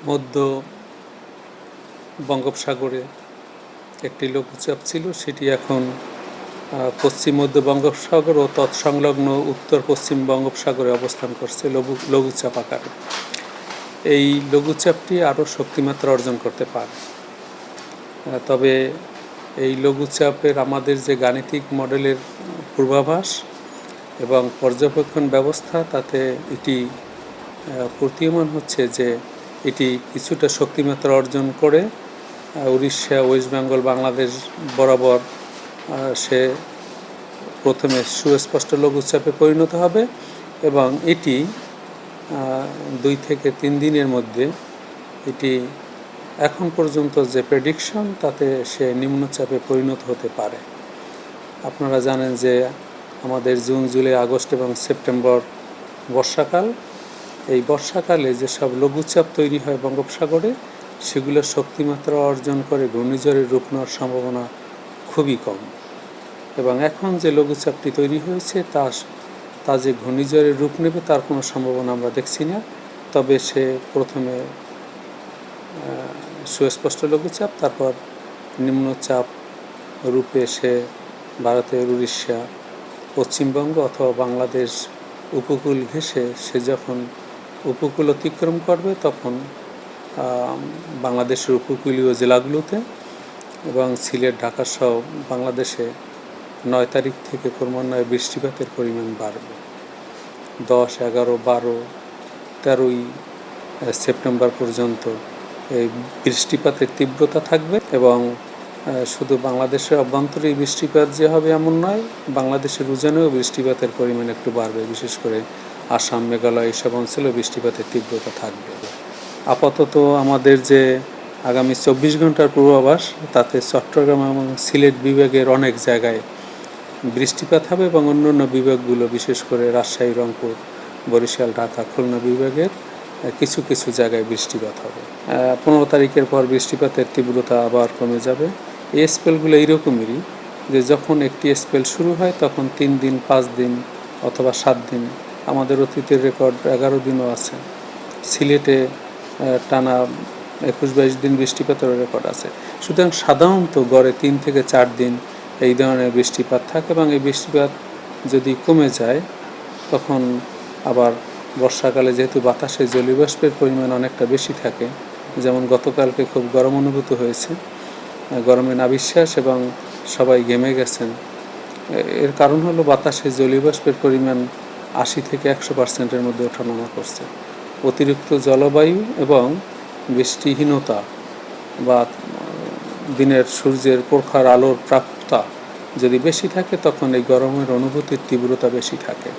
মধ্য বঙ্গোপসাগরে একটি লঘুচাপ ছিল, সেটি এখন পশ্চিম মধ্য বঙ্গোপসাগর ও তৎসংলগ্ন উত্তর পশ্চিম বঙ্গোপসাগরে অবস্থান করছে লঘুচাপ আকারে। এই লঘুচাপটি আরও শক্তিমাত্রা অর্জন করতে পারে। তবে এই লঘুচাপের আমাদের যে গাণিতিক মডেলের পূর্বাভাস এবং পর্যবেক্ষণ ব্যবস্থা, তাতে এটি প্রতীয়মান হচ্ছে যে এটি কিছুটা শক্তিমাত্রা অর্জন করে উড়িষ্যা, ওয়েস্ট বেঙ্গল, বাংলাদেশ বরাবর সে প্রথমে সুস্পষ্ট লঘুচাপে পরিণত হবে এবং এটি 2 থেকে 3 দিনের মধ্যে এটি এখন পর্যন্ত যে প্রেডিকশন, তাতে সে নিম্নচাপে পরিণত হতে পারে। আপনারা জানেন যে আমাদের জুন, জুলাই, আগস্ট এবং সেপ্টেম্বর বর্ষাকাল। এই বর্ষাকালে যেসব লঘুচাপ তৈরি হয় বঙ্গোপসাগরে, সেগুলোর শক্তিমাত্রা অর্জন করে ঘূর্ণিঝড়ের রূপ নেওয়ার সম্ভাবনা খুবই কম। এবং এখন যে লঘুচাপটি তৈরি হয়েছে তা যে ঘূর্ণিঝড়ের রূপ নেবে তার কোনো সম্ভাবনা আমরা দেখছি না। তবে সে প্রথমে সুস্পষ্ট লঘুচাপ, তারপর নিম্নচাপ রূপে সে ভারতের উড়িষ্যা, পশ্চিমবঙ্গ অথবা বাংলাদেশ উপকূল ঘেঁষে সে যখন উপকূল অতিক্রম করবে, তখন বাংলাদেশের উপকূলীয় জেলাগুলোতে এবং সিলেট, ঢাকা সহ বাংলাদেশে 9 তারিখ থেকে ক্রমান্বয়ে বৃষ্টিপাতের পরিমাণ বাড়বে। 10, 11, 12, 13ই সেপ্টেম্বর পর্যন্ত এই বৃষ্টিপাতের তীব্রতা থাকবে এবং শুধু বাংলাদেশের অভ্যন্তরেই বৃষ্টিপাত যে হবে এমন নয়, বাংলাদেশের উজানেও বৃষ্টিপাতের পরিমাণ একটু বাড়বে। বিশেষ করে আসাম, মেঘালয় এসব অঞ্চলে বৃষ্টিপাতের তীব্রতা থাকবে। আপাতত আমাদের যে আগামী 24 ঘন্টার পূর্বাভাস, তাতে চট্টগ্রাম এবং সিলেট বিভাগের অনেক জায়গায় বৃষ্টিপাত হবে এবং অন্যান্য বিভাগগুলো, বিশেষ করে রাজশাহী, রংপুর, বরিশাল, ঢাকা, খুলনা বিভাগের কিছু কিছু জায়গায় বৃষ্টিপাত হবে। 15 তারিখের পর বৃষ্টিপাতের তীব্রতা আবার কমে যাবে। এই স্পেলগুলো এইরকমেরই যে যখন একটি স্পেল শুরু হয় তখন 3 দিন, 5 দিন অথবা 7 দিন, আমাদের অতীতের রেকর্ড 11 দিনও আছে। সিলেটে টানা 21-22 দিন বৃষ্টিপাতের রেকর্ড আছে। সুতরাং সাধারণত গড়ে 3 থেকে 4 দিন এই ধরনের বৃষ্টিপাত থাকে এবং এই বৃষ্টিপাত যদি কমে যায়, তখন আবার বর্ষাকালে যেহেতু বাতাসে জলীয়বাষ্পের পরিমাণ অনেকটা বেশি থাকে, যেমন গতকালকে খুব গরম অনুভূত হয়েছে, গরমে নাভিশ্বাস এবং সবাই ঘেমে গেছেন। এর কারণ হলো বাতাসে জলীয়বাষ্পের পরিমাণ 80 থেকে 100% মধ্যে ওঠানামা করছে। অতিরিক্ত জলবায়ু এবং বৃষ্টিহীনতা বা দিনের সূর্যের প্রখর আলোর প্রাপ্যতা যদি বেশি থাকে, তখন এই গরমের অনুভূতির তীব্রতা বেশি থাকে।